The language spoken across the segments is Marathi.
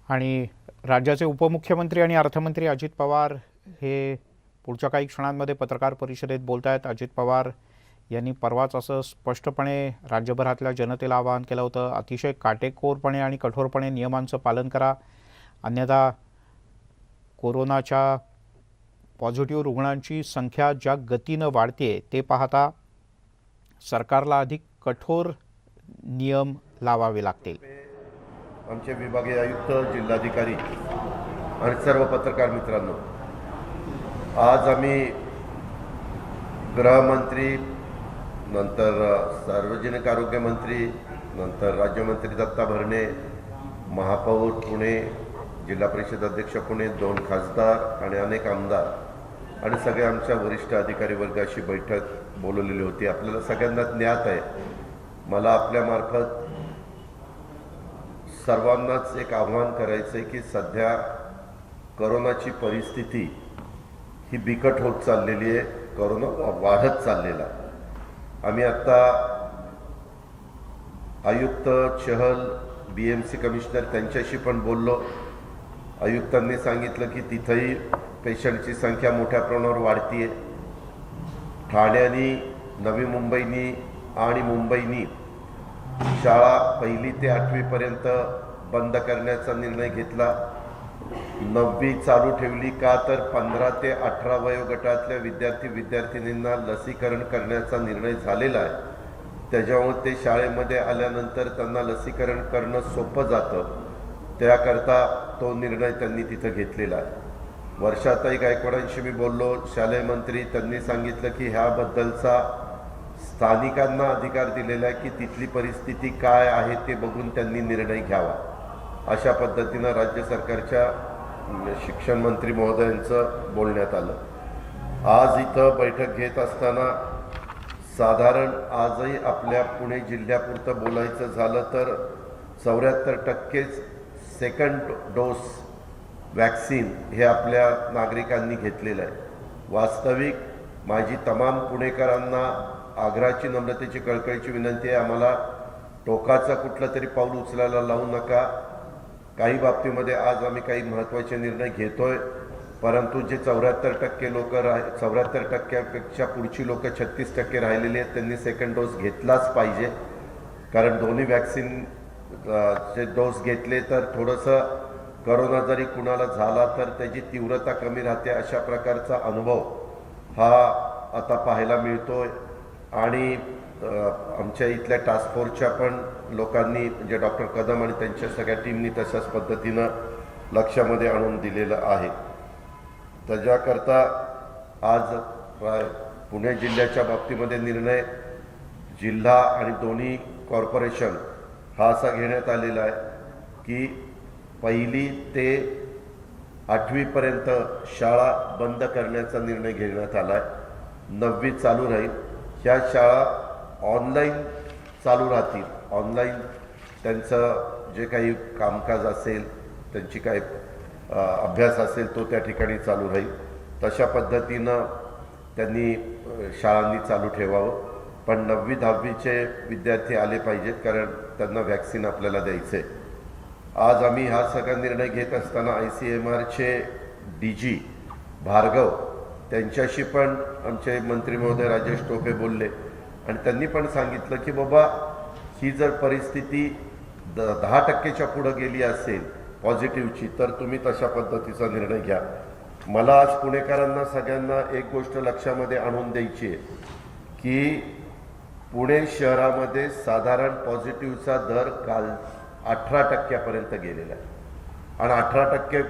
आणि राज्याचे उपमुख्यमंत्री आणि अर्थमंत्री अजित पवार हे पुढच्या काही क्षणांमध्ये पत्रकार परिषदेत बोलत आहेत। अजित पवार यांनी परवाच असं स्पष्टपणे राज्यभरातल्या जनतेला आवाहन केलं होतं, अतिशय काटेकोरपणे आणि कठोरपणे नियमांचं पालन करा, अन्यथा कोरोनाच्या पॉझिटिव्ह रुग्णांची संख्या ज्या गतीनं वाढते ते पाहता सरकारला अधिक कठोर नियम लावावे लागतील। आमचे विभागीय आयुक्त, जिल्हाधिकारी आणि सर्व पत्रकार मित्रांनो, आज आम्ही गृहमंत्री, नंतर सार्वजनिक आरोग्य मंत्री, नंतर राज्यमंत्री दत्ता भरणे, महापौर पुणे, जिल्हा परिषद अध्यक्ष पुणे, 2 खासदार आणि अनेक आमदार आणि सगळे आमच्या वरिष्ठ अधिकारी वर्गाशी बैठक बोलवलेली होती। आपल्याला सगळ्यांना ज्ञात आहे, मला आपल्यामार्फत सर्वांनाच एक आव्हान करायचं आहे की सध्या कोरोनाची परिस्थिती ही बिकट होत चाललेली आहे, कोरोना वाढत चाललेला आहे। आम्ही आता आयुक्त चहल, BMC कमिशनर त्यांच्याशी पण बोललो। आयुक्तांनी सांगितलं की तिथेही पेशंटची संख्या मोठ्या प्रमाणावर वाढती आहे। ठाण्यानी, नवी मुंबईनी आणि मुंबईनी शाळा 1ली ते 8वी पर्यंत बंद करण्याचा निर्णय घेतला। 9वी चालू ठेवली का तर 15 ते 18 वयोगटातल्या विद्यार्थिनींना लसीकरण करण्याचा निर्णय झालेला आहे। त्याच्यामुळे ते शाळेमध्ये आल्यानंतर त्यांना लसीकरण करणं सोपं जातं, त्याकरता तो निर्णय त्यांनी तिथं घेतलेला आहे। वर्षाताई गायकवाडांशी मी बोललो, शालेय मंत्री, त्यांनी सांगितलं की ह्याबद्दलचा स्थानिकांना अधिकार दिलेला आहे की तिथली परिस्थिती काय आहे ते बघून त्यांनी निर्णय घ्यावा। अशा पद्धतीनं राज्य सरकारच्या शिक्षण मंत्री महोदयांचं बोलण्यात आलं। आज इथं बैठक घेत असताना साधारण आजही आपल्या पुणे जिल्ह्यापुरतं बोलायचं झालं तर 74% सेकंड डोस वॅक्सिन हे आपल्या नागरिकांनी घेतलेलं आहे। वास्तविक माझी तमाम पुणेकरांना आग्रहाची, नम्रतेची, कळकळीची विनंती आहे, आम्हाला टोकाचं कुठलं तरी पाऊल उचलायला लावू नका। काही बाबतीमध्ये आज आम्ही काही महत्त्वाचे निर्णय घेतोय, परंतु जे 74% लोक 74%पेक्षा पुढची लोक 36% राहिलेली आहेत, त्यांनी सेकंड डोस घेतलाच पाहिजे। कारण दोन्ही वॅक्सिन चे डोस घेतले तर थोडंसं कोरोना जरी कुणाला झाला तर त्याची तीव्रता कमी राहते, अशा प्रकारचा अनुभव हा आता पाहायला मिळतोय। आणि आमच्या इथल्या टास्क फोर्सच्या पण लोकांनी, म्हणजे डॉक्टर कदम आणि त्यांच्या सगळ्या टीमनी तशाच पद्धतीनं लक्षामध्ये आणून दिलेलं आहे। त्याच्याकरता आज पुणे जिल्ह्याच्या बाबतीमध्ये निर्णय जिल्हा आणि दोन्ही कॉर्पोरेशन हा असा घेण्यात आलेला आहे की 1ली ते 8वी पर्यंत शाळा बंद करण्याचा निर्णय घेण्यात आला आहे। 9वी चालू राहील। ह्या शाळा ऑनलाईन चालू राहतील। ऑनलाईन त्यांचं जे काही कामकाज असेल, त्यांची काही अभ्यास असेल तो त्या ठिकाणी चालू राहील। तशा पद्धतीनं त्यांनी शाळांनी चालू ठेवावं। पण 9वी 10वीचे विद्यार्थी आले पाहिजेत, कारण त्यांना वॅक्सिन आपल्याला द्यायचं आहे। आज आम्ही हा सगळा निर्णय घेत असताना ICMRचे DG भार्गव त्यांच्याशी पण आमचे मंत्री महोदय राजेश टोपे बोलले आणि त्यांनी पण सांगितलं की बाबा ही जर परिस्थिती 10%च्या पुढे गेली असेल पॉझिटिव्हची, तर तुम्ही तशा पद्धतीचा निर्णय घ्या। मला आज पुणेकरांना सगळ्यांना एक गोष्ट लक्षामध्ये आणून द्यायची आहे की पुणे शहरामध्ये साधारण पॉझिटिव्हचा दर काल 18% गेलेला आहे। आणि 18%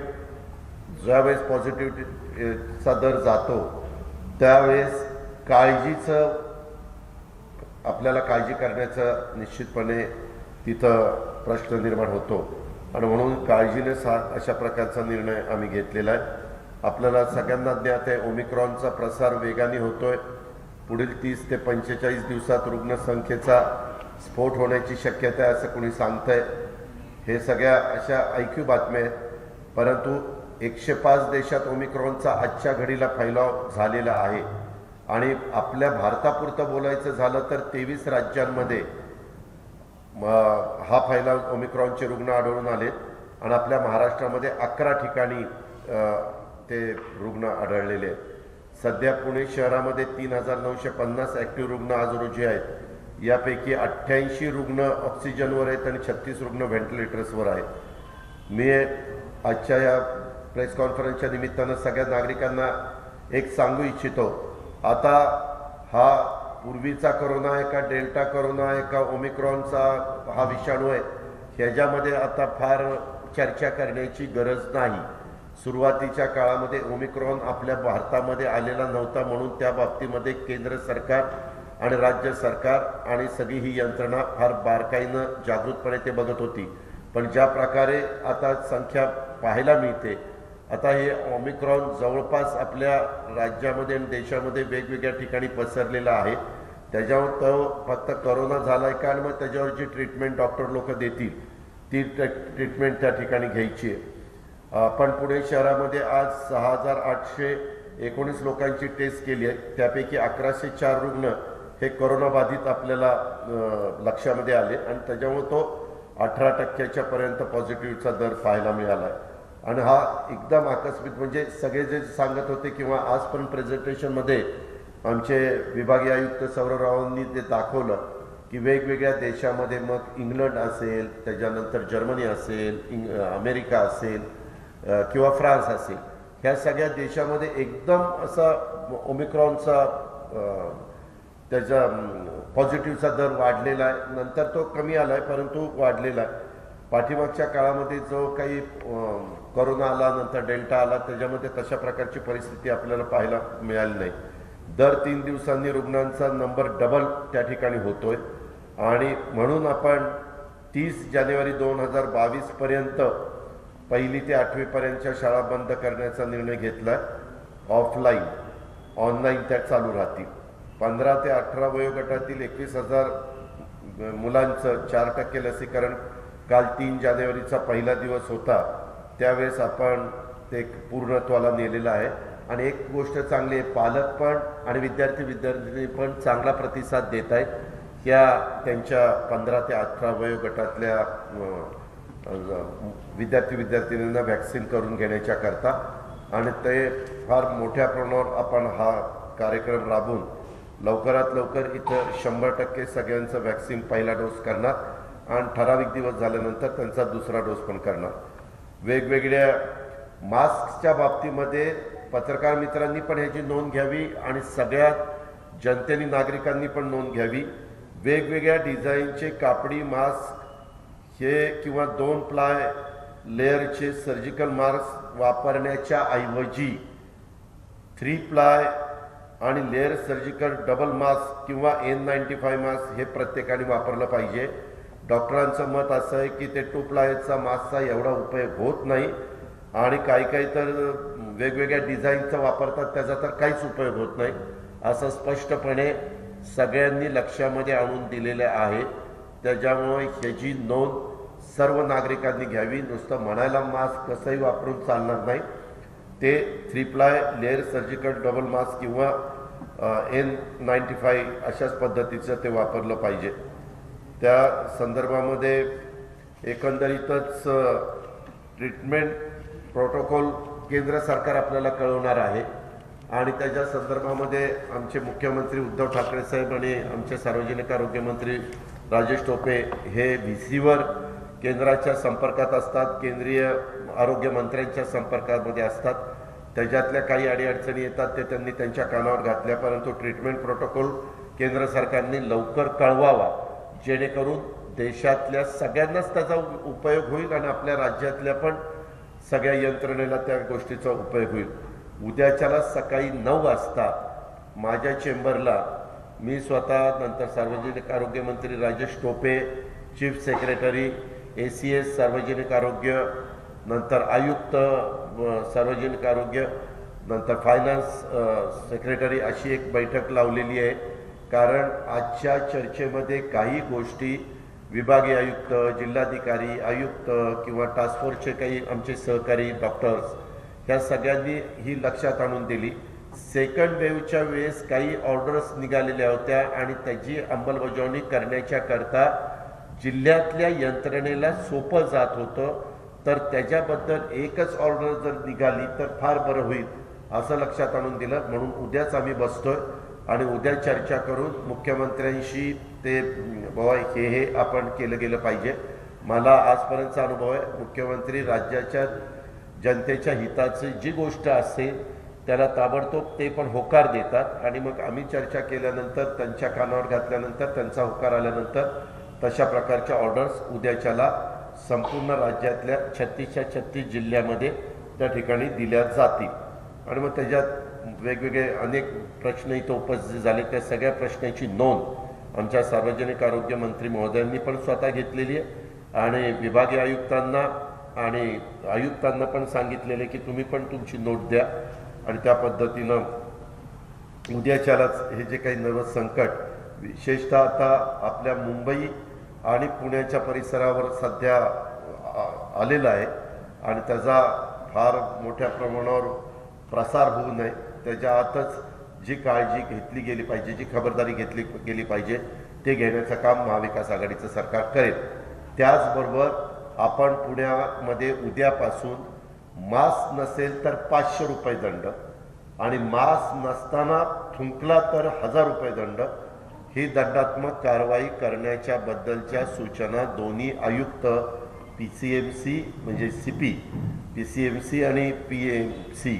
ज्यावेळेस पॉझिटिव्हिटीचा दर जातो त्यावेळेस काळजीचं, आपल्याला काळजी करण्याचं निश्चितपणे तिथं प्रश्न निर्माण होतो आणि म्हणून काळजीने अशा प्रकारचा निर्णय आम्ही घेतलेला आहे। आपल्याला सगळ्यांना ज्ञात आहे, ओमिक्रॉनचा प्रसार वेगाने होतोय। पुढील 30 ते 45 दिवसात रुग्णसंख्येचा स्फोट होण्याची शक्यता आहे असं कोणी सांगतंय। हे सगळ्या अशा ऐक्यू बातम्या आहेत, परंतु 105 देशात ओमिक्रॉनचा आजच्या घडीला फैलाव झालेला आहे आणि आपल्या भारतापुरतं बोलायचं झालं तर 23 राज्यांमध्ये हा फैलाव ओमिक्रॉनचे रुग्ण आढळून आलेत। आणि आपल्या महाराष्ट्रामध्ये 11 ठिकाणी ते रुग्ण आढळलेले आहेत. सध्या पुणे शहरामध्ये 3,950 ॲक्टिव्ह रुग्ण आज रोजी आहेत. यापैकी 88 रुग्ण ऑक्सिजनवर आहेत आणि 36 रुग्ण व्हेंटिलेटर्सवर आहेत. मी आजच्या या प्रेस कॉन्फरन्सच्या निमित्तानं सगळ्या नागरिकांना एक सांगू इच्छितो, आता हा पूर्वीचा करोना आहे का, डेल्टा करोना आहे का, ओमिक्रॉनचा हा विषाणू आहे, ह्याच्यामध्ये आता फार चर्चा करण्याची गरज नाही. सुरुवातीच्या काळामध्ये ओमिक्रॉन आपल्या भारतामध्ये आलेला नव्हता, म्हणून त्या बाबतीमध्ये केंद्र सरकार आणि राज्य सरकार आणि सगळी ही यंत्रणा फार बारकाईनं जागृतपणे ते बघत होती. पण ज्या प्रकारे आता संख्या पाहायला मिळते, आता हे ओमिक्रॉन जवळपास आपल्या राज्यामध्ये आणि देशामध्ये वेगवेगळ्या ठिकाणी पसरलेला आहे. त्याच्यावर तो फक्त करोना झाला आहे का, आणि मग त्याच्यावर जी ट्रीटमेंट डॉक्टर लोक देतील ती ट्रीटमेंट त्या ठिकाणी घ्यायची आहे. आपण पुणे शहरामध्ये आज 6,819 लोकांची टेस्ट केली आहे. त्यापैकी 1104 रुग्ण हे करोनाबाधित आपल्याला लक्षामध्ये आले आणि त्याच्यामुळे तो 18% पर्यंत पॉझिटिव्हचा दर पाहायला मिळाला आहे. आणि हा एकदम आकस्मिक, म्हणजे सगळे जे सांगत होते किंवा आज पण प्रेझेंटेशनमध्ये आमचे विभागीय आयुक्त सौरवरावांनी ते दाखवलं की वेगवेगळ्या देशामध्ये, मग इंग्लंड असेल, त्याच्यानंतर जर्मनी असेल, अमेरिका असेल किंवा फ्रान्स असेल, ह्या सगळ्या देशामध्ये एकदम असा ओमिक्रॉनचा त्याचा पॉझिटिव्हचा दर वाढलेला आहे. नंतर तो कमी आला आहे, परंतु वाढलेला आहे. पाठीमागच्या काळामध्ये जो काही करोना आला, नंतर डेल्टा आला, त्याच्यामध्ये तशा प्रकारची परिस्थिती आपल्याला पाहायला मिळाली नाही. दर 3 दिवसांनी रुग्णांचा नंबर डबल त्या ठिकाणी होतोय आणि म्हणून आपण 30 जानेवारी 2022 पर्यंत 1ली ते 8वी पर्यंतच्या शाळा बंद करण्याचा निर्णय घेतला. ऑफलाईन, ऑनलाईन त्या चालू राहतील. 15 ते 18 वयोगटातील 21,000 मुलांचं 4% लसीकरण काल 3 जानेवारीचा पहिला दिवस होता, त्यावेळेस आपण ते पूर्णत्वाला नेलेलं आहे. आणि एक गोष्ट चांगली आहे, पालक पण आणि विद्यार्थी पण चांगला प्रतिसाद देत आहेत या त्यांच्या 15 ते 18 वयोगटातल्या विद्यार्थ्यांना व्हॅक्सिन करून घेण्याच्या करता. आणि ते फार मोठ्या प्रमाणावर आपण हा कार्यक्रम राबवून लवकरात लवकर इथं 100% सगळ्यांचं व्हॅक्सिन पहिला डोस करणार आणि ठराविक दिवस झाल्यानंतर त्यांचा दुसरा डोस पण करणार. वेगवेगळ्या मास्कच्या बाबतीमध्ये पत्रकार मित्रांनी पण ह्याची नोंद घ्यावी आणि सगळ्या जनतेने, नागरिकांनी पण नोंद घ्यावी. वेगवेगळ्या डिझाईनचे कापडी मास्क हे किंवा 2 प्लाय लेअरचे सर्जिकल मास्क वापरण्याच्या ऐवजी 3 प्लाय आणि लेअर सर्जिकल डबल मास्क किंवा N95 मास्क हे प्रत्येकाने वापरलं पाहिजे. डॉक्टरांचं मत असं आहे की ते 2 प्लायचा मास्कचा एवढा उपयोग होत नाही आणि काही तर वेगवेगळ्या डिझाईनचा वापरतात, त्याचा तर काहीच उपयोग होत नाही, असं स्पष्टपणे सगळ्यांनी लक्षामध्ये आणून दिलेले आहे. त्याच्यामुळे ह्याची नोंद सर्व नागरिकांनी घ्यावी. नुसतं म्हणायला मास्क कसंही वापरून चालणार नाही. ते 3 ply layer surgical double mask किंवा N95 अशाच पद्धतीचं ते वापरलं पाहिजे. त्या संदर्भामध्ये एकंदरीतच ट्रीटमेंट प्रोटोकॉल केंद्र सरकार आपल्याला कळवणार आहे आणि त्याच्या संदर्भामध्ये आमचे मुख्यमंत्री उद्धव ठाकरे साहेब आणि आमचे सार्वजनिक आरोग्य मंत्री राजेश टोपे हे VCवर केंद्राच्या संपर्कात असतात, केंद्रीय आरोग्य मंत्र्यांच्या संपर्कामध्ये असतात. त्याच्यातल्या काही अडीअडचणी येतात ते त्यांनी त्यांच्या कानावर घातल्या, परंतु ट्रीटमेंट प्रोटोकॉल केंद्र सरकारने लवकर कळवावा, जेणेकरून देशातल्या सगळ्यांनाच त्याचा उपयोग होईल आणि आपल्या राज्यातल्या पण सगळ्या यंत्रणेला त्या गोष्टीचा उपयोग होईल. उद्याच्याला सकाळी 9 वाजता माझ्या चेंबरला मी स्वतः, नंतर सार्वजनिक आरोग्य मंत्री Rajesh Tope, chief secretary ACS सार्वजनिक आरोग्य, नंतर आयुक्त सार्वजनिक आरोग्य, नंतर फायनान्स सेक्रेटरी अशी एक बैठक लावलेली आहे. कारण आजच्या चर्चेमध्ये काही गोष्टी विभागीय आयुक्त, जिल्हाधिकारी, आयुक्त किंवा टास्क फोर्सचे काही आमचे सहकारी डॉक्टर्स ह्या सगळ्यांनी ही लक्षात आणून दिली. सेकंड वेव्हच्या वेळेस काही ऑर्डर्स निघालेल्या होत्या आणि त्याची अंमलबजावणी करण्याच्या करता जिल्ह्यातल्या यंत्रणेला सोपं जात होतं. तर त्याच्याबद्दल एकच ऑर्डर जर निघाली तर फार बरं होईल असं लक्षात आणून दिलं. म्हणून उद्याच आम्ही बसतोय आणि उद्या चर्चा करून मुख्यमंत्र्यांशी ते बाबा हे आपण केलं गेलं पाहिजे. मला आजपर्यंतचा अनुभव आहे, मुख्यमंत्री राज्याच्या जनतेच्या हिताची जी गोष्ट असेल त्याला ताबडतोब ते पण होकार देतात आणि मग आम्ही चर्चा केल्यानंतर त्यांच्या कानावर घातल्यानंतर त्यांचा होकार आल्यानंतर तशा प्रकारच्या ऑर्डर्स उद्याच्याला संपूर्ण राज्यातल्या 36च्या 36 जिल्ह्यामध्ये त्या ठिकाणी दिल्या जातील. आणि मग त्याच्यात वेगवेगळे अनेक प्रश्न इथं उपस्थित झाले. त्या सगळ्या प्रश्नाची नोंद आमच्या सार्वजनिक आरोग्य मंत्री महोदयांनी पण स्वतः घेतलेली आहे आणि विभागीय आयुक्तांना आणि आयुक्तांना पण सांगितलेले की तुम्ही पण तुमची नोट द्या. आणि त्या पद्धतीनं उद्याच्यालाच हे जे काही नवं संकट विशेषतः आता आपल्या मुंबई आणि पुण्याच्या परिसरावर सध्या आलेलं आहे आणि त्याचा फार मोठ्या प्रमाणावर प्रसार होऊ नये त्याच्या आतच जी काळजी घेतली गेली पाहिजे, जी खबरदारी घेतली गेली पाहिजे ते घेण्याचं काम महाविकास आघाडीचं सरकार करेल. त्याचबरोबर आपण पुण्यामध्ये उद्यापासून मास्क नसेल तर 500 रुपये दंड आणि मास्क नसताना थुंकला तर 1000 रुपये दंड ही दंडात्मक कारवाई करण्याच्या बद्दलच्या सूचना दोन्ही आयुक्त PCMC म्हणजे CP PCMC आणि PMC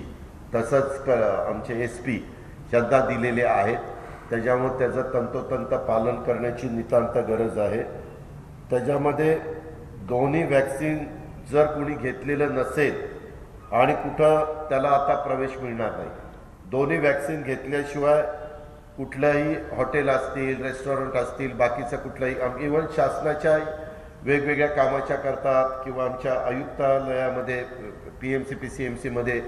तसंच आमचे SP यांना दिलेले आहेत. त्याच्यामुळे त्याचं तंतोतंत पालन करण्याची नितांत गरज आहे. त्याच्यामध्ये दोन्ही वॅक्सिन जर कोणी घेतलेलं नसेल आणि कुठं त्याला आता प्रवेश मिळणार नाही. दोन्ही वॅक्सिन घेतल्याशिवाय कुठल्याही हॉटेल असतील, रेस्टॉरंट असतील, बाकीचं कुठलाही इव्हन शासनाच्या वेगवेगळ्या कामाच्या करतात किंवा आमच्या आयुक्तालयामध्ये PMC PCMC मध्ये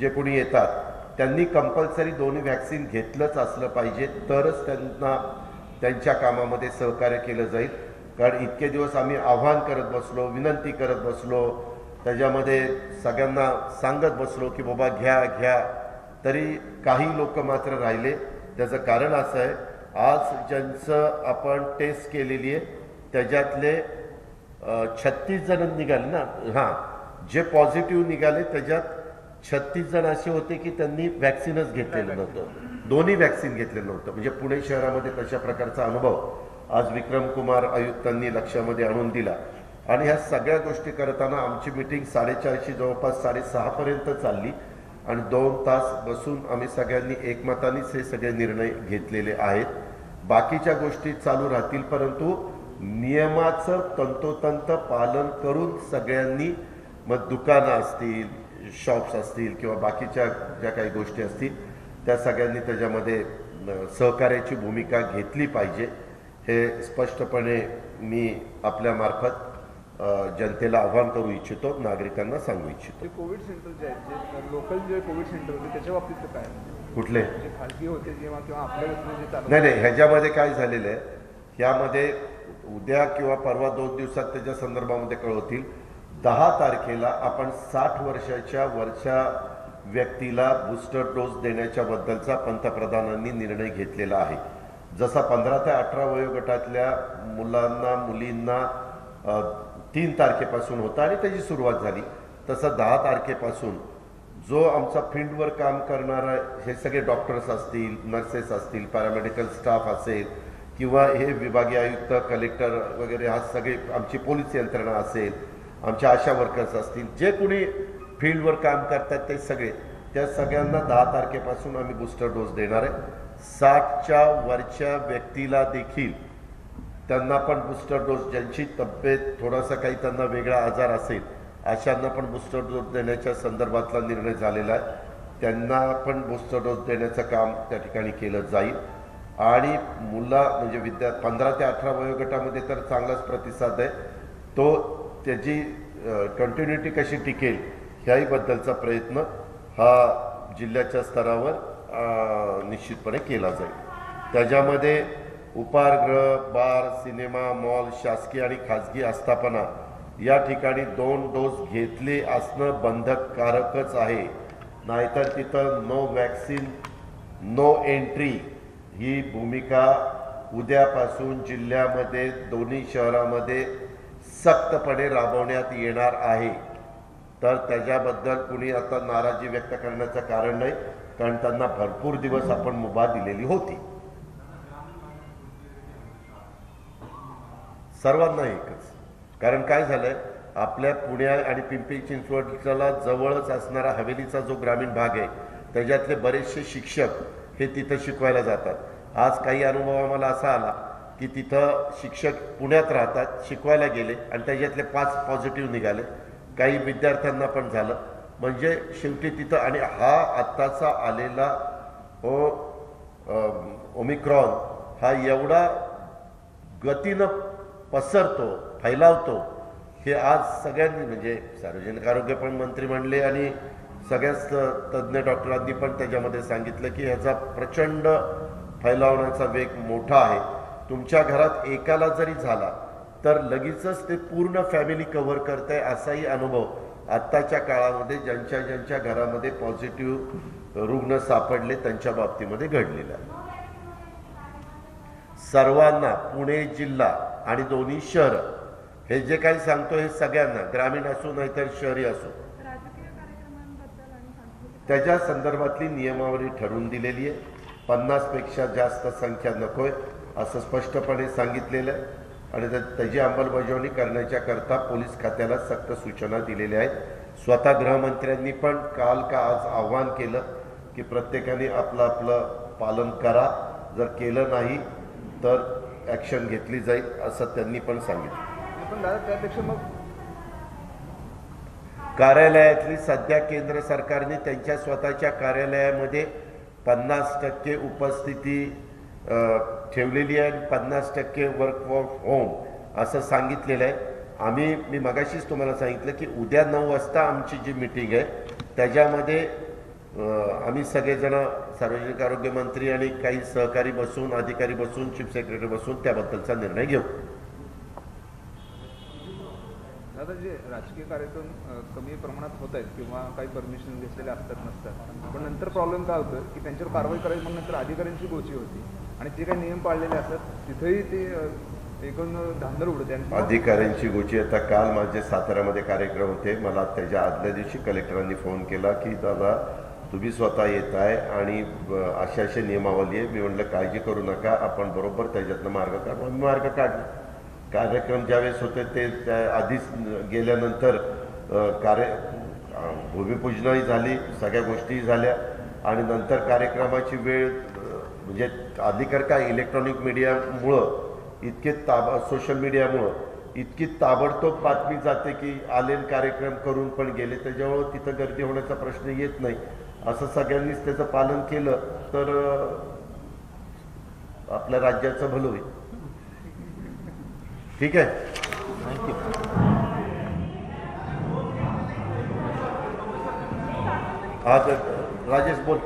जे कोणी येतात त्यांनी कंपल्सरी दोन्ही वॅक्सिन घेतलंच असलं पाहिजे, तरच त्यांना त्यांच्या कामामध्ये सहकार्य केलं जाईल. कारण इतके दिवस आम्ही आव्हान करत बसलो, विनंती करत बसलो, त्याच्यामध्ये सगळ्यांना सांगत बसलो की बाबा घ्या घ्या, तरी काही लोक मात्र राहिले. त्याचं कारण असं आहे, आज ज्यांचं आपण टेस्ट केलेली आहे त्याच्यातले 36 जण निघाले ना, हां, जे पॉझिटिव्ह निघाले त्याच्यात 36 जण असे होते की त्यांनी वॅक्सिनच घेतलेलं नव्हतं, दोन्ही वॅक्सिन घेतलेलं नव्हतं. म्हणजे पुणे शहरामध्ये तशा प्रकारचा अनुभव आज विक्रम कुमार आयुक्तांनी लक्षामध्ये आणून दिला. आणि ह्या सगळ्या गोष्टी करताना आमची मीटिंग 4:30 जवळपास 6:30 पर्यंत चालली आणि 2 तास बसून आम्ही सगळ्यांनी एकमतानेच हे सगळे निर्णय घेतलेले आहेत. बाकीच्या गोष्टी चालू राहतील, परंतु नियमाचं तंतोतंत पालन करून सगळ्यांनी, मग दुकानं असतील, शॉप्स असतील किंवा बाकीच्या ज्या काही गोष्टी असतील त्या सगळ्यांनी त्याच्यामध्ये सहकार्याची भूमिका घेतली पाहिजे. हे स्पष्टपणे मी आपल्यामार्फत जनतेला आव्हान करू इच्छितो, नागरिकांना सांगू इच्छितो. कोविड सेंटर जे आहेत, जे लोकल जे कोविड सेंटर होते त्याच्या बाबतीत काय कुठले जे खाजगी होते किंवा आपल्याकडे जे चालू नाही, ह्याच्यामध्ये काय झालेलं आहे, ह्यामध्ये उद्या किंवा परवा 2 दिवसात त्याच्या संदर्भामध्ये कळवतील. 10 तारखेला आपण 60 वर्षाच्या वरच्या व्यक्तीला बूस्टर डोस देण्याच्या बद्दलचा पंतप्रधानांनी निर्णय घेतलेला आहे. जसा 15 ते 18 वयोगटातल्या मुलांना मुलींना 3 तारखेपासून होता आणि त्याची सुरुवात झाली, तसं 10 तारखेपासून जो आमचा फील्डवर काम करणारा हे सगळे डॉक्टर्स असतील, नर्सेस असतील, पॅरामेडिकल स्टाफ असेल किंवा हे विभागीय आयुक्त, कलेक्टर वगैरे हा सगळे आमची पोलीस यंत्रणा असेल, आमच्या आशा वर्कर्स असतील, जे कोणी फील्डवर काम करतात ते सगळे, त्या सगळ्यांना 10 तारखेपासून आम्ही बूस्टर डोस देणार आहे. 60च्या वरच्या व्यक्तीला देखील त्यांना पण बूस्टर डोस, ज्यांची तब्येत थोडासा काही त्यांना वेगळा आजार असेल अशांना पण बूस्टर डोस देण्याच्या संदर्भातला निर्णय झालेला आहे. त्यांना पण बूस्टर डोस देण्याचं काम त्या ठिकाणी केलं जाईल. आणि म्हणजे 15 ते 18 वयोगटामध्ये तर चांगलाच प्रतिसाद आहे, तो त्याची कंटिन्युटी कशी टिकेल ह्याही बद्दलचा प्रयत्न हा जिल्ह्याच्या स्तरावर निश्चितपणे केला जाईल. त्याच्यामध्ये उपाहारगृह, बार, सिनेमा, मॉल, शासकीय आणि खाजगी आस्थापना या ठिकाणी 2 डोस घेतले असणं बंधनकारकच आहे, नाहीतर तिथं नो वॅक्सिन नो एंट्री ही भूमिका उद्यापासून जिल्ह्यामध्ये दोन्ही शहरामध्ये सक्तपणे राबवण्यात येणार आहे. तर त्याच्याबद्दल कुणी आता नाराजी व्यक्त करण्याचं कारण नाही, कारण त्यांना भरपूर दिवस आपण मुभा दिलेली होती. सर्वांना एकच, कारण काय झालंय, आपल्या पुण्या आणि पिंपरी चिंचवडला जवळच असणारा हवेलीचा जो ग्रामीण भाग आहे त्याच्यातले बरेचसे शिक्षक हे तिथं शिकवायला जातात. आज काही अनुभव आम्हाला असा आला की तिथं शिक्षक पुण्यात राहतात, शिकवायला गेले आणि त्याच्यातले 5 पॉझिटिव्ह निघाले, काही विद्यार्थ्यांना पण झालं. म्हणजे शेवटी तिथं, आणि हा आत्ताचा आलेला ओमिक्रॉन हा एवढा गतीनं पसरतो, फैलावतो, हे आज सगळ्यांनी, म्हणजे सार्वजनिक आरोग्य पण मंत्री म्हणले आणि सगळ्याच तज्ज्ञ डॉक्टरांनी पण त्याच्यामध्ये सांगितलं की ह्याचा प्रचंड फैलावण्याचा वेग मोठा आहे. तुमच्या घरात एकाला जरी झाला तर लगेचच ते पूर्ण फॅमिली कव्हर करते, असाही अनुभव आत्ताच्या काळामध्ये ज्यांच्या घरामध्ये पॉझिटिव्ह रुग्ण सापडले त्यांच्या बाबतीमध्ये घडलेला आहे. सर्वांना, पुणे जिल्हा आणि दोन्ही शहर, हे जे काही सांगतो हे सगळ्यांना, ग्रामीण असो नाहीतर शहरी असो, त्याच्या संदर्भातली नियमावली ठरवून दिलेली आहे. 50 पेक्षा जास्त संख्या नकोय असं स्पष्टपणे सांगितलेलं आहे आणि त्याची अंमलबजावणी करण्याच्या करता पोलीस खात्याला सक्त सूचना दिलेल्या आहेत. स्वतः गृहमंत्र्यांनी पण काल का आज आव्हान केलं की प्रत्येकाने आपलं आपलं पालन करा, जर केलं नाही तर ॲक्शन घेतली जाईल असं त्यांनी पण सांगितलं. पण दादा त्यापेक्षा मग कार्यालयातली सध्या केंद्र सरकारने त्यांच्या स्वतःच्या कार्यालयामध्ये 50% उपस्थिती ठेवलेली आहे, 50% वर्क फ्रॉम होम असं सांगितलेलं आहे. मी मगाशीच तुम्हाला सांगितलं की उद्या 9 वाजता आमची जी मीटिंग आहे त्याच्यामध्ये आम्ही सगळेजण, सार्वजनिक आरोग्य मंत्री आणि काही सहकारी बसून, अधिकारी बसून, चीफ सेक्रेटरी बसून त्याबद्दलचा निर्णय घेऊ. दादा जे राजकीय कार्यक्रम कमी प्रमाणात होत आहेत किंवा काही परमिशन घेतलेले असतात नसतात, पण नंतर प्रॉब्लेम काय होतं की त्यांच्यावर कारवाई करायची म्हणून नंतर अधिकाऱ्यांची गोची होती आणि जे काही नियम पाळलेले असतात तिथेही ते एकूण धांदल उडते. अधिकाऱ्यांची गोची. आता काल माझे साताऱ्यामध्ये कार्यक्रम होते, मला त्याच्या आदल्या दिवशी कलेक्टरांनी फोन केला की दादा तुम्ही स्वतः येत आहे आणि अशा नियमावली आहे. मी म्हटलं काळजी करू नका, आपण बरोबर त्याच्यातनं मार्ग काढू. आम्ही मार्ग काढला. कार्यक्रम ज्यावेळेस होते ते त्या आधीच गेल्यानंतर भूमिपूजनही झाली, सगळ्या गोष्टी झाल्या आणि नंतर कार्यक्रमाची वेळ, म्हणजे अधिकार काय इलेक्ट्रॉनिक मीडियामुळं इतके सोशल मीडियामुळं इतकी ताबडतोब बातमी जाते की आले कार्यक्रम करून पण गेले, त्याच्यामुळं तिथं गर्दी होण्याचा प्रश्न येत नाही. असं सगळ्यांनीच त्याचं पालन केलं तर आपल्या राज्याचं भलं होईल. ठीक आहे, थँक्यू. आज राजेश बोल.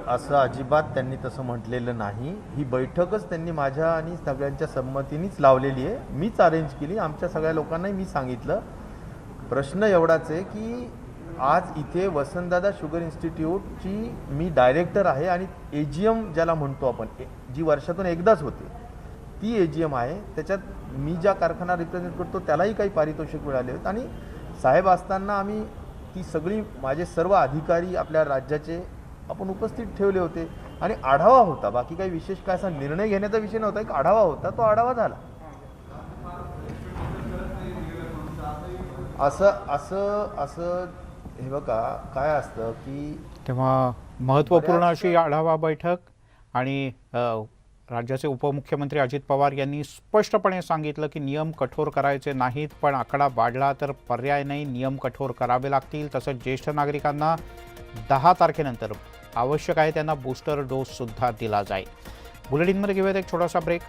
असं अजिबात त्यांनी तसं म्हटलेलं नाही. ही बैठकच त्यांनी माझ्या आणि सगळ्यांच्या संमतीनेच लावलेली आहे, मीच अरेंज केली. आमच्या सगळ्या लोकांनाही मी सांगितलं. प्रश्न एवढाच आहे की आज इथे वसंतदादा शुगर इन्स्टिट्यूटची मी डायरेक्टर आहे आणि AGM ज्याला म्हणतो आपण, जी वर्षातून एकदाच होते ती AGM आहे. त्याच्यात मी ज्या कारखाना रिप्रेझेंट करतो त्यालाही काही पारितोषिक मिळाले आहेत आणि साहेब असताना आम्ही ती सगळी, माझे सर्व अधिकारी आपल्या राज्याचे आपण उपस्थित ठेवले होते आणि आढावा होता. बाकी काही विशेष काय असा निर्णय घेण्याचा विषय नव्हता, एक आढावा होता, तो आढावा झाला. असं हे बघा काय असतं की तेव्हा महत्त्वपूर्ण अशी आढावा बैठक आणि राज्याचे उपमुख्यमंत्री अजित पवार यांनी स्पष्टपणे सांगितलं की नियम कठोर करायचे नाहीत, पण आकडा वाढला तर पर्याय नाही, नियम कठोर करावे लागतील. तसंच ज्येष्ठ नागरिकांना 10 तारखेनंतर आवश्यक आहे त्यांना बूस्टर डोससुद्धा दिला जाईल. बुलेटिनमध्ये घेऊयात एक छोटासा ब्रेक.